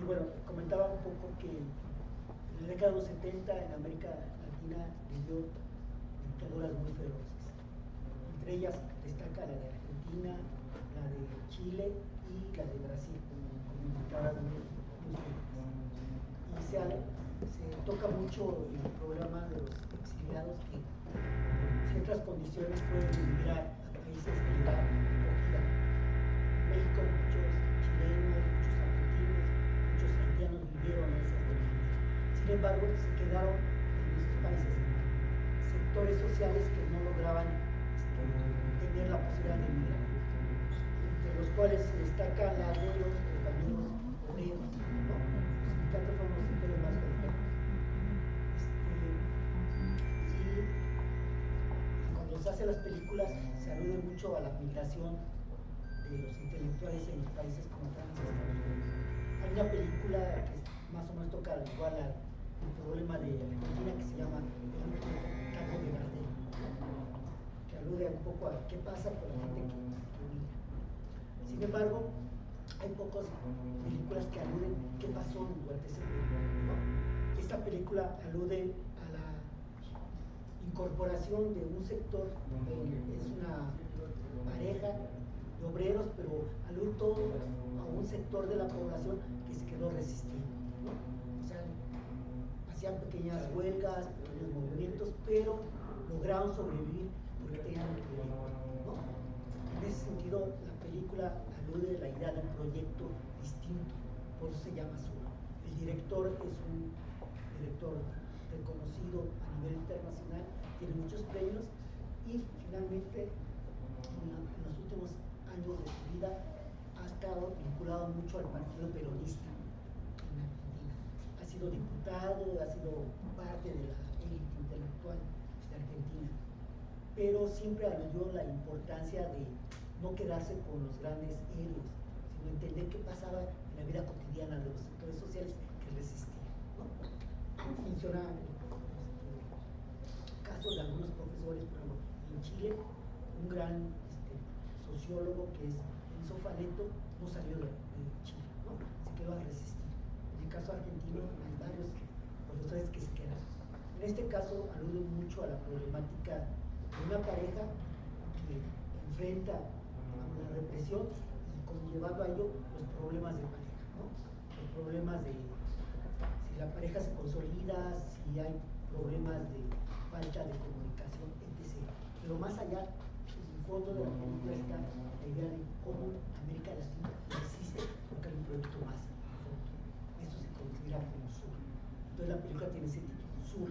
bueno, comentaba un poco que en la década de los 70 en América Latina vivió dictaduras muy feroces. Entre ellas destaca la de Argentina, la de Chile y la de Brasil, con dictaduras muy fuertes. Y se toca mucho el problema de los exiliados que en ciertas condiciones pueden emigrar a países que les dan acogida. En México muchos chilenos, muchos argentinos, muchos haitianos vivieron esas demandas. Sin embargo, se quedaron en esos países sectores sociales que no lograban tener la posibilidad de emigrar, entre los cuales se destacan la de los compañeros obreros, ¿no? Los sindicatos fueron los sectores más golpeados. Y cuando se hacen las películas se alude mucho a la migración de los intelectuales en países como Francia y Estados Unidos. Hay una película que más o menos toca igual el problema de Argentina que se llama El último taco de Gardel, que alude un poco a qué pasa con la gente que migra. Sin embargo, hay pocas películas que aluden qué pasó durante ese periodo, ¿no? Esta película alude a la incorporación de un sector, es una pareja de obreros, pero alude todo a un sector de la población que se quedó resistiendo, ¿no? O sea, hacían pequeñas huelgas, pequeños movimientos, pero lograron sobrevivir porque tenían un proyecto, ¿no? En ese sentido, la película alude a la idea de un proyecto distinto, por eso se llama Sur. El director es un director reconocido a nivel internacional, tiene muchos premios y finalmente en los últimos años de su vida ha estado vinculado mucho al partido peronista en Argentina. Ha sido diputado, ha sido parte de la élite intelectual de Argentina, pero siempre aludó la importancia de no quedarse con los grandes héroes, sino entender qué pasaba en la vida cotidiana de los sectores sociales que resistían, ¿no? Menciona casos de algunos profesores, por ejemplo, en Chile, un gran sociólogo que es Enzo Faleto, no salió de Chile, ¿no? Se quedó a resistir. En el caso argentino hay varios profesores que se quedan. En este caso alude mucho a la problemática de una pareja que enfrenta la represión y conllevando a ello los problemas de pareja, ¿no? Los problemas de si la pareja se consolida, si hay problemas de falta de comunicación, etc. Pero más allá, en el fondo de la película está la idea de cómo América Latina existe porque hay un proyecto más a fondo. Eso se considera como Sur. Entonces la película tiene ese título, Sur.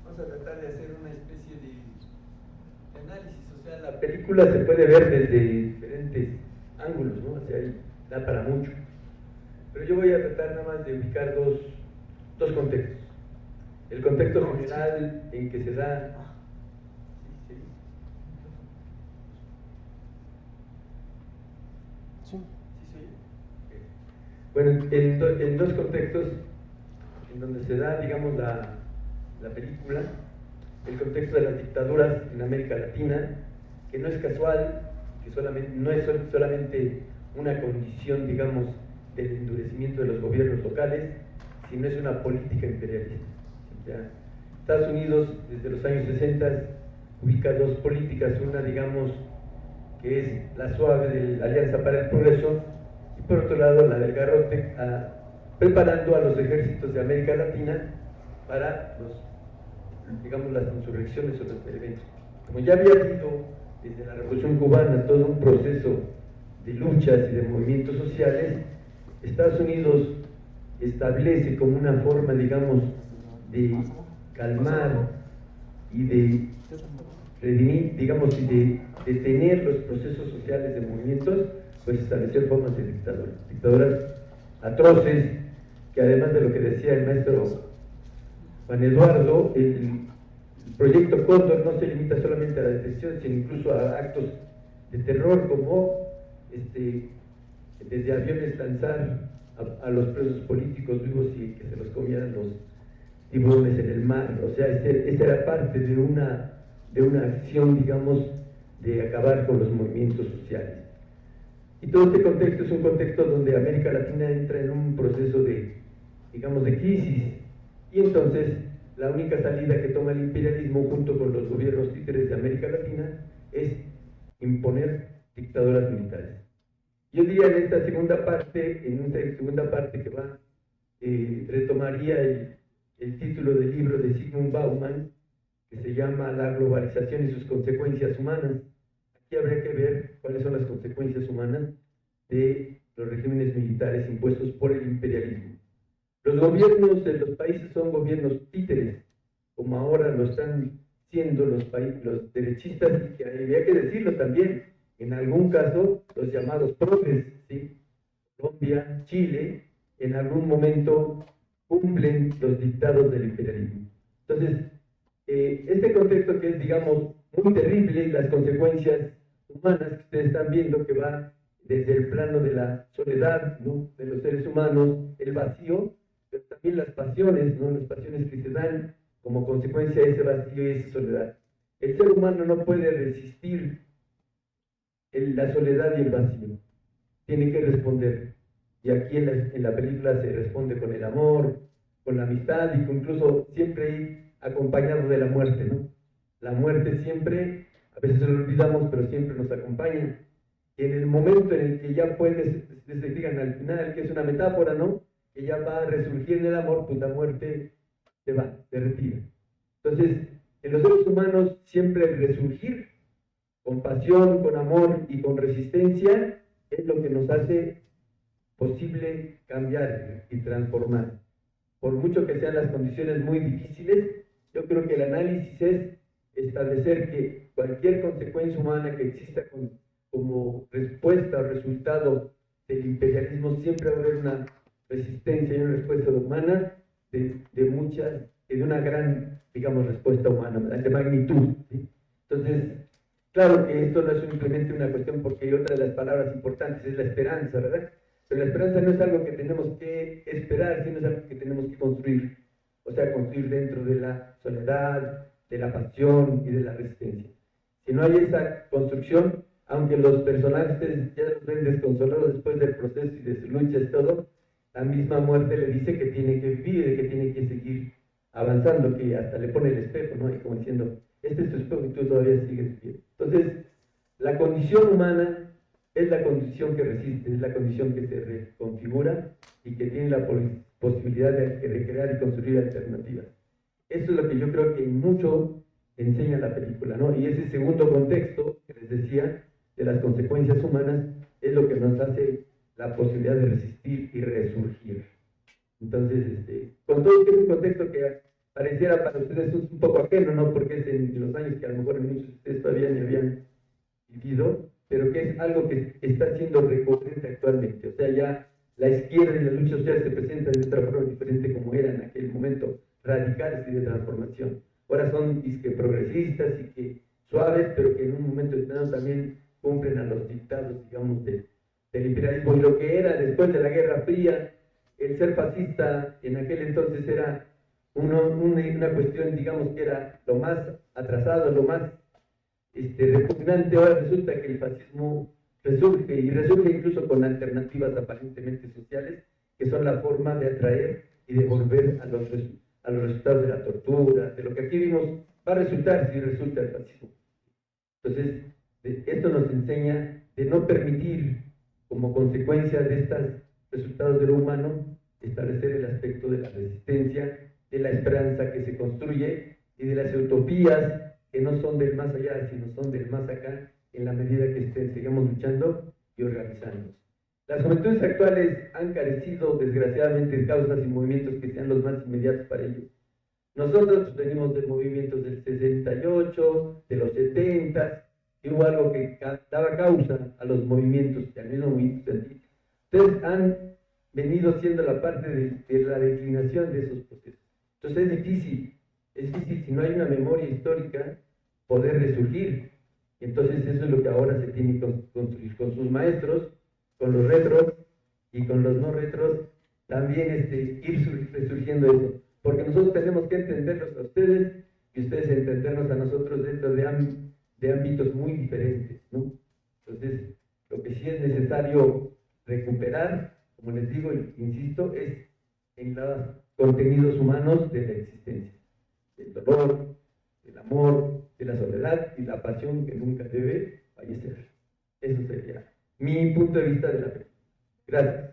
Vamos a tratar de hacer una especie de análisis, o sea, la película se puede ver desde diferentes ángulos, ¿no? O sea, ahí da para mucho. Pero yo voy a tratar nada más de ubicar dos contextos. El contexto general en que se da... ¿Sí? Bueno, en dos contextos en donde se da, digamos, la película, el contexto de las dictaduras en América Latina, que no es casual, que no es solamente una condición, digamos, del endurecimiento de los gobiernos locales, sino es una política imperialista. ¿Ya? Estados Unidos, desde los años 60, ubica dos políticas, una, digamos, que es la suave de la Alianza para el Progreso, y por otro lado la del garrote, preparando a los ejércitos de América Latina para digamos, las insurrecciones o los eventos. Como ya había habido desde la Revolución Cubana todo un proceso de luchas y de movimientos sociales, Estados Unidos establece como una forma, digamos, de calmar y de redimir, digamos, y de detener los procesos sociales de movimientos, pues establecer formas de dictaduras atroces, que además de lo que decía el maestro Juan Eduardo, el proyecto Cóndor no se limita solamente a la detención, sino incluso a actos de terror, como desde aviones lanzar a los presos políticos vivos y que se los comieran los tiburones en el mar. O sea, esta era parte de una de una acción, digamos, de acabar con los movimientos sociales. Y todo este contexto es un contexto donde América Latina entra en un proceso de, digamos, de crisis, y entonces la única salida que toma el imperialismo junto con los gobiernos títeres de América Latina es imponer dictaduras militares. Yo diría en esta segunda parte, que va, retomaría el título del libro de Zygmunt Bauman, que se llama La globalización y sus consecuencias humanas. Aquí habría que ver cuáles son las consecuencias humanas de los regímenes militares impuestos por el imperialismo. Los gobiernos de los países son gobiernos títeres, como ahora lo están siendo los derechistas, y que habría que decirlo también, en algún caso, los llamados progres, ¿sí? Colombia, Chile, en algún momento cumplen los dictados del imperialismo. Entonces, este contexto que es, digamos, muy terrible, y las consecuencias humanas que ustedes están viendo, que va desde el plano de la soledad, ¿no?, de los seres humanos, el vacío, pero también las pasiones, ¿no?, las pasiones que se dan como consecuencia de ese vacío y esa soledad. El ser humano no puede resistir la soledad y el vacío, tiene que responder. Y aquí en la película se responde con el amor, con la amistad, y incluso siempre acompañado de la muerte, ¿no? La muerte siempre, a veces lo olvidamos, pero siempre nos acompaña. Y en el momento en el que ya puedes, se digan al final, que es una metáfora, ¿no?, que ya va a resurgir en el amor, pues la muerte se va, se retira. Entonces, en los seres humanos siempre el resurgir con pasión, con amor y con resistencia es lo que nos hace posible cambiar y transformar. Por mucho que sean las condiciones muy difíciles, yo creo que el análisis es establecer que cualquier consecuencia humana que exista como respuesta o resultado del imperialismo, siempre va a haber una resistencia y una respuesta humana de una gran, digamos, respuesta humana, de magnitud, ¿sí? Entonces, claro que esto no es simplemente una cuestión, porque otra de las palabras importantes es la esperanza, ¿verdad? Pero la esperanza no es algo que tenemos que esperar, sino es algo que tenemos que construir. O sea, construir dentro de la soledad, de la pasión y de la resistencia. Si no hay esa construcción, aunque los personajes ya los ven desconsolados después del proceso y de su lucha y todo, la misma muerte le dice que tiene que vivir y que tiene que seguir avanzando, que hasta le pone el espejo, ¿no? Y como diciendo, este es tu espejo y tú todavía sigues viviendo. Entonces, la condición humana es la condición que resiste, es la condición que se reconfigura y que tiene la posibilidad de crear y construir alternativas. Eso es lo que yo creo que mucho enseña la película, ¿no? Y ese segundo contexto que les decía, de las consecuencias humanas, es lo que nos hace la posibilidad de resistir y resurgir. Entonces, con todo que es un contexto que pareciera para ustedes un poco ajeno, ¿no?, porque es en los años que a lo mejor muchos de ustedes todavía ni habían vivido, pero que es algo que está siendo recurrente actualmente. O sea, ya la izquierda y la lucha social se presentan de otra forma diferente como era en aquel momento, radicales y de transformación. Ahora son progresistas y que suaves, pero que en un momento determinado también cumplen a los dictados, digamos, del imperialismo. Y lo que era después de la Guerra Fría, el ser fascista en aquel entonces era una cuestión, digamos, que era lo más atrasado, lo más repugnante. Ahora resulta que el fascismo resurge, y resurge incluso con alternativas aparentemente sociales, que son la forma de atraer y de volver a los resultados de la tortura, de lo que aquí vimos, va a resultar si resulta el fascismo. Entonces, esto nos enseña de no permitir, como consecuencia de estos resultados de lo humano, establecer el aspecto de la resistencia, de la esperanza que se construye y de las utopías que no son del más allá, sino son del más acá, en la medida que sigamos luchando y organizándonos. Las juventudes actuales han carecido, desgraciadamente, de causas y movimientos que sean los más inmediatos para ellos. Nosotros venimos de movimientos del 68, de los 70, y hubo algo que daba causa a los movimientos, y al mismo movimiento científico. Ustedes han venido siendo la parte de la declinación de esos procesos. Entonces es difícil si no hay una memoria histórica poder resurgir. Entonces eso es lo que ahora se tiene que construir con sus maestros, con los retros y con los no retros, también ir resurgiendo eso. Porque nosotros tenemos que entenderlos a ustedes y ustedes entendernos a nosotros dentro de ámbitos muy diferentes, ¿no? Entonces, lo que sí es necesario recuperar, como les digo, insisto, es en los contenidos humanos de la existencia, el dolor, el amor, de la soledad y la pasión que nunca debe fallecer. Eso sería mi punto de vista de la película. Gracias.